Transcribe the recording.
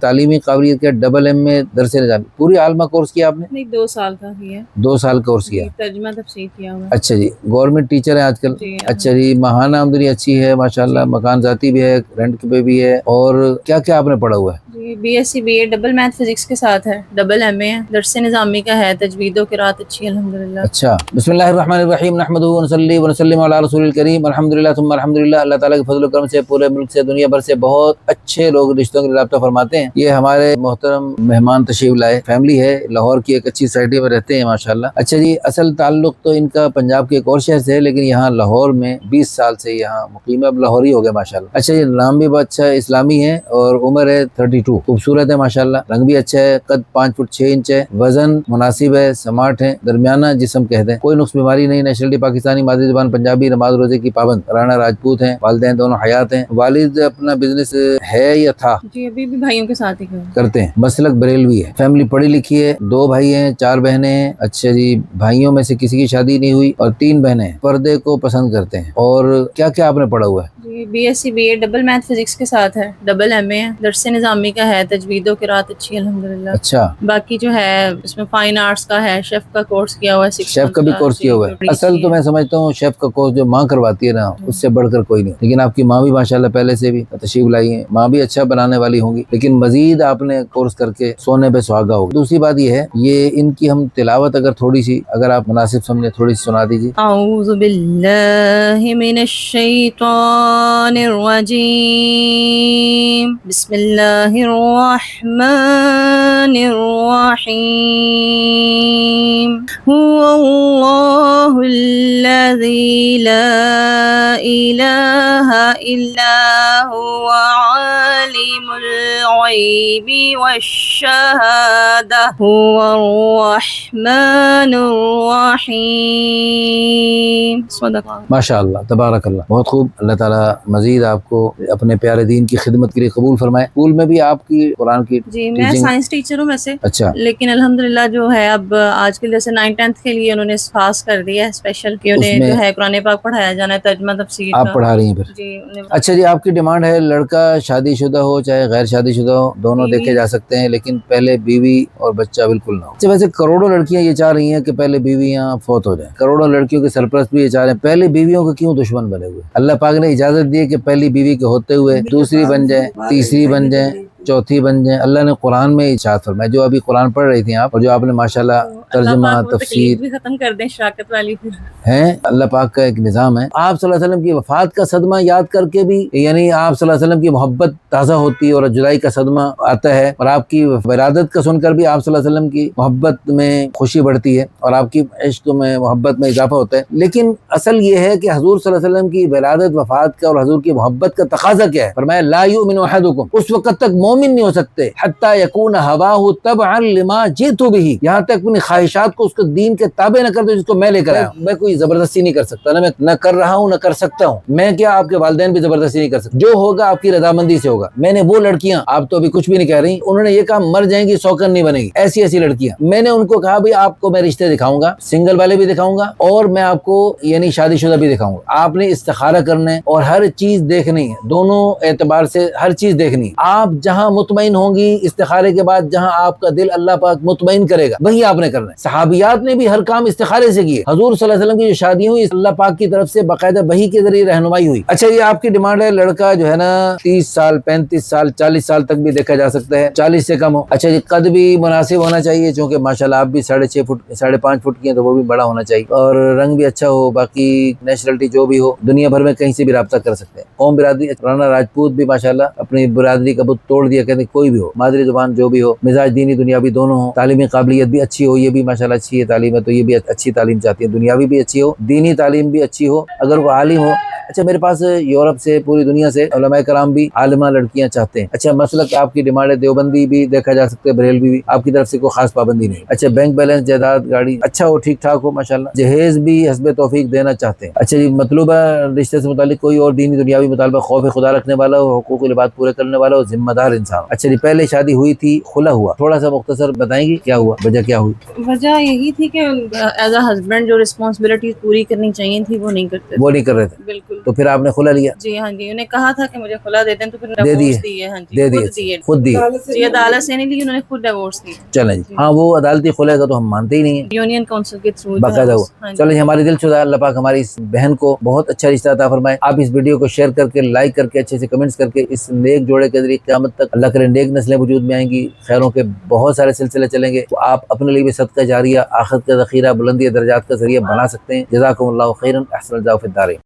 تعلیمی قابلیت کے ڈبل ایم میں درس نظامی پوری عالمہ کورس کیا آپ نے؟ نہیں 2 سال کا کیا. 2 سال کورس کیا. ترجمہ تفسیر کیا ہوا. اچھا جی. گورنمنٹ ٹیچر ہیں آج کل؟ اچھا جی. ماہانہ آمدنی اچھی ہے ماشاءاللہ، مکان ذاتی بھی ہے، رینٹ پہ بھی ہے، اور کیا کیا آپ نے پڑھا ہوا ہے؟ جی B S C B A double math physics کے ساتھ ہے، ڈبل ایم اے ہے، درس نظامی کا ہے، تجوید و قرات اچھی ہے الحمدللہ. اچھا. بسم اللہ الرحمن الرحیم، نحمدہ ونصلی ونسلم علی رسول الکریم، الحمدللہ ثم الحمدللہ. اللہ تعالیٰ کے فضل و کرم سے پورے ملک سے، دنیا بھر سے بہت اچھے لوگ رشتوں کے رابطہ فرماتے ہیں. یہ ہمارے محترم مہمان تشریف لائے، فیملی ہے، لاہور کی ایک اچھی سوسائٹی میں رہتے ہیں ماشاءاللہ. اچھا جی. اصل تعلق تو ان کا پنجاب کے ایک اور شہر سے ہے، لیکن یہاں لاہور میں 20 سال سے یہاں مقیم ہے، اب لاہوری ہو گئے ماشاءاللہ. اچھا جی. نام بھی بہت اچھا ہے، اسلامی ہے، اور عمر ہے 32. خوبصورت ہے ماشاءاللہ، رنگ بھی اچھا ہے، قد 5 فٹ 6 انچ ہے، وزن مناسب ہے، سمارٹ ہے، درمیانہ جسم کہتے ہیں، کوئی نقص بیماری نہیں، نیشنلٹی پاکستانی، مادری زبان پنجابی، نماز روزے کی پابند، رانا راجپوت ہیں، والدین دونوں حیات ہیں. والد اپنا بزنس ہے یا تھا؟ جی ابھی بھی بھائیوں کے ساتھ ہی کرتے ہیں. مسلک بریلوی ہے. فیملی پڑھی لکھی ہے، 2 بھائی ہیں، 4 بہنیں ہیں. اچھا جی. بھائیوں میں سے کسی کی شادی نہیں ہوئی اور 3 بہنیں ہیں. پردے کو پسند کرتے ہیں. اور کیا کیا آپ نے پڑھا ہوا ہے؟ جی B S C B A double math physics کے ساتھ ہے، ڈبل ایم اے ہے، درس نظامی کا ہے، تجوید و قرات اچھی ہے الحمدللہ. اچھا. باقی جو ہے اس میں فائن آرٹس کا ہے، شیف کا کورس کیا ہوا ہے، 6 شیف کا بھی کورس کیا ہوا ہے. اصل تو میں سمجھتا ہوں شیف کا کورس جو ماں کرواتی ہے نا، اس سے بڑھ کر کوئی نہیں. لیکن آپ کی ماں بھی ماشاءاللہ پہلے سے بھی تشریف لائی ہیں، ماں بھی اچھا بنانے والی ہوں گی، لیکن مزید آپ نے کورس کر کے سونے پہ سہاگا ہوگا. دوسری بات یہ ہے، یہ ان کی ہم تلاوت اگر تھوڑی سی اگر آپ مناسب سمجھے تھوڑی سی سنا دیجیے. اعوذ باللہ من الشیطان الرجیم، بسم اللہ الرحمن الرحیم، هو اللہ الذی لا الہ الا هو عالم الغیب والشہادہ هو الرحمن الرحیم. ماشاءاللہ تبارک اللہ. بہت خوب. اللہ تعالیٰ مزید آپ کو اپنے پیارے دین کی خدمت کے لیے قبول فرمائے. اسکول میں بھی آپ کی قرآن کی جی میں سائنس ٹیچر ہوں ویسے. اچھا. لیکن الحمدللہ جو ہے اب آج کل جیسے 9th 10th کے لیے انہوں نے پاس کر دیا ہے اسپیشل کہ انہیں جو ہے قرآن پاک پڑھایا جانا ہے، ترجمہ تفسیر آپ پڑھا رہی ہیں پھر؟ جی. اچھا جی. آپ کی ڈیمانڈ ہے لڑکا شادی شدہ ہو چاہے غیر شادی شدہ ہو، دونوں دیکھے جا سکتے ہیں، لیکن پہلے بیوی اور بچہ بالکل نہ ہو. اچھا ویسے کروڑوں لڑکیاں یہ چاہ رہی ہیں کہ پہلے بیویاں فوت ہو جائیں، کروڑوں لڑکیوں کے سرپرست بھی یہ چاہ رہے ہیں پہلے بیویوں کو کیوں دشمن بنے ہوئے. اللہ پاک نے اجازت دی ہے کہ پہلی بیوی کے ہوتے ہوئے دوسری بن جائیں، تیسری بن جائیں، چوتھی بن جائیں. اللہ نے قرآن میں ارشاد فرمایا، جو ابھی قرآن پڑھ رہی تھیں آپ، اور جو آپ نے ماشاءاللہ ترجمہ تفسیر بھی ختم کر دیں شراکت والی ہیں. اللہ پاک کا ایک نظام ہے. آپ صلی اللہ علیہ وسلم کی وفات کا صدمہ یاد کر کے بھی یعنی آپ صلی اللہ علیہ وسلم کی محبت تازہ ہوتی ہے اور جدائی کا صدمہ آتا ہے، اور آپ کی ولادت کا سن کر بھی آپ صلی اللہ علیہ وسلم کی محبت میں خوشی بڑھتی ہے اور آپ کی عشق میں محبت میں اضافہ ہوتا ہے. لیکن اصل یہ ہے کہ حضور صلی اللہ علیہ وسلم کی ولادت وفات کا اور حضور کی محبت کا تقاضا کیا ہے. فرمایا لا یؤمن احدکم، اس وقت تک مومن نہیں ہو سکتے حتی یکون ہواہ تبعا لما جئت بہ، یہاں تک اپنی خواہشات کو اس کے دین کے تابع نہ کر دو جس کو میں لے کر آیا ہوں. میں کوئی زبردستی نہیں کر سکتا، نہ میں نہ کر رہا ہوں نہ کر سکتا ہوں. میں کیا آپ کے والدین بھی زبردستی نہیں کر سکتے، جو ہوگا آپ کی رضامندی سے ہوگا. میں نے وہ لڑکیاں، آپ تو ابھی کچھ بھی نہیں کہہ رہی، انہوں نے یہ کہا مر جائیں گی سوکن نہیں بنے گی، ایسی ایسی لڑکیاں. میں نے ان کو کہا بھی آپ کو میں رشتے دکھاؤں گا، سنگل والے بھی دکھاؤں گا اور میں آپ کو یعنی شادی شدہ بھی دکھاؤں گا. آپ نے استخارہ کرنا ہے اور ہر چیز دیکھنی ہے، دونوں اعتبار سے ہر چیز دیکھنی ہے. آپ جہاں مطمئن ہوں گی استخارے کے بعد، جہاں آپ کا دل اللہ پاک مطمئن کرے گا وہی آپ نے کرنا ہے. صحابیات نے بھی ہر کام استخارے سے کیے. حضور صلی اللہ علیہ وسلم کی جو شادیاں ہوئی اللہ پاک کی طرف سے باقاعدہ وحی کے ذریعے رہنمائی ہوئی. اچھا یہ آپ کی ڈیمانڈ ہے لڑکا جو ہے نا 30 سال 35 سال 40 سال تک بھی دیکھا جا سکتا ہے، 40 سے کم ہو. اچھا جی. قد بھی مناسب ہونا چاہیے، چونکہ ماشاءاللہ آپ بھی 6.5 فٹ 5.5 فٹ کی ہیں تو وہ بھی بڑا ہونا چاہیے، اور رنگ بھی اچھا ہو. باقی نیشنلٹی جو بھی ہو، دنیا بھر میں کہیں سے بھی رابطہ کر سکتے ہیں. قوم برادری رانا راجپوت بھی ماشاءاللہ اپنی برادری کا بت توڑ دیا، کہتے کوئی بھی ہو، مادری زبان جو بھی ہو، مزاج دینی دنیاوی دونوں ہو، تعلیمی قابلیت بھی اچھی ہو، یہ بھی ماشاءاللہ اچھی ہے تعلیم ہے تو یہ بھی اچھی تعلیم چاہتی ہے، دنیاوی بھی اچھی ہو، دینی تعلیم بھی اچھی ہو، اگر وہ عالم ہو. اچھا میرے پاس یورپ سے پوری دنیا سے علماء کرام بھی عالمہ لڑکیاں چاہتے ہیں. اچھا مسلک آپ کی ڈیمانڈ ہے دیوبندی بھی دیکھا جا سکتا ہے، بریلوی بھی، آپ کی طرف سے کوئی خاص پابندی نہیں. اچھا بینک بیلنس جائیداد گاڑی اچھا ہو، ٹھیک ٹھاک ہو ماشاءاللہ. جہیز بھی حسب توفیق دینا چاہتے ہیں. اچھا جی. مطلوبہ رشتے سے متعلق کوئی اور دینی دنیاوی مطالبہ، خوف خدا رکھنے والا ہو، حقوق العباد پورے کرنے والا ہو، ذمہ دار انسان. اچھا جی. پہلے شادی ہوئی تھی، خلا ہوا، تھوڑا سا مختصر بتائیں گی کیا ہوا، وجہ کیا ہوئی؟ وجہ یہی تھی کہ ایز اے ہسبینڈ جو رسپانسبلٹیز پوری کرنی چاہیے تھی وہ نہیں کرتے، وہ نہیں کر رہے تھے. بالکل تو پھر آپ نے خلا لیا؟ جی ہاں جی، انہیں کہا تھا کہ مجھے خلا دے دیں تو پھر دے ڈیورس دیے. ہاں جی، دے دیے خود دیے. جی عدالت سے نہیں لی، انہوں نے خود ڈیورس دی. چلیں جی، ہاں وہ عدالتی خلے کا تو ہم مانتے ہی نہیں ہیں، یونین کونسل کے تھرو باقاعدہ ہوا. چلیں جی، ہماری دل شدہ اللہ پاک ہماری اس بہن کو بہت اچھا رشتہ عطا فرمائے. آپ اس ویڈیو کو شیئر کر کے، لائک کر کے، اچھے سے کمنٹس کر کے، اس نیک جوڑے کے ذریعے قیامت تک اللہ کرے نیک نسلیں وجود میں آئیں گی، خیروں کے بہت سارے سلسلے چلیں گے، تو آپ اپنے لیے بھی صدقہ جاریہ، آخرت کا ذخیرہ، بلندی درجات کا ذریعہ بنا سکتے ہیں. جزاکم اللہ خیرا، احسن الجزاء فی الدارین.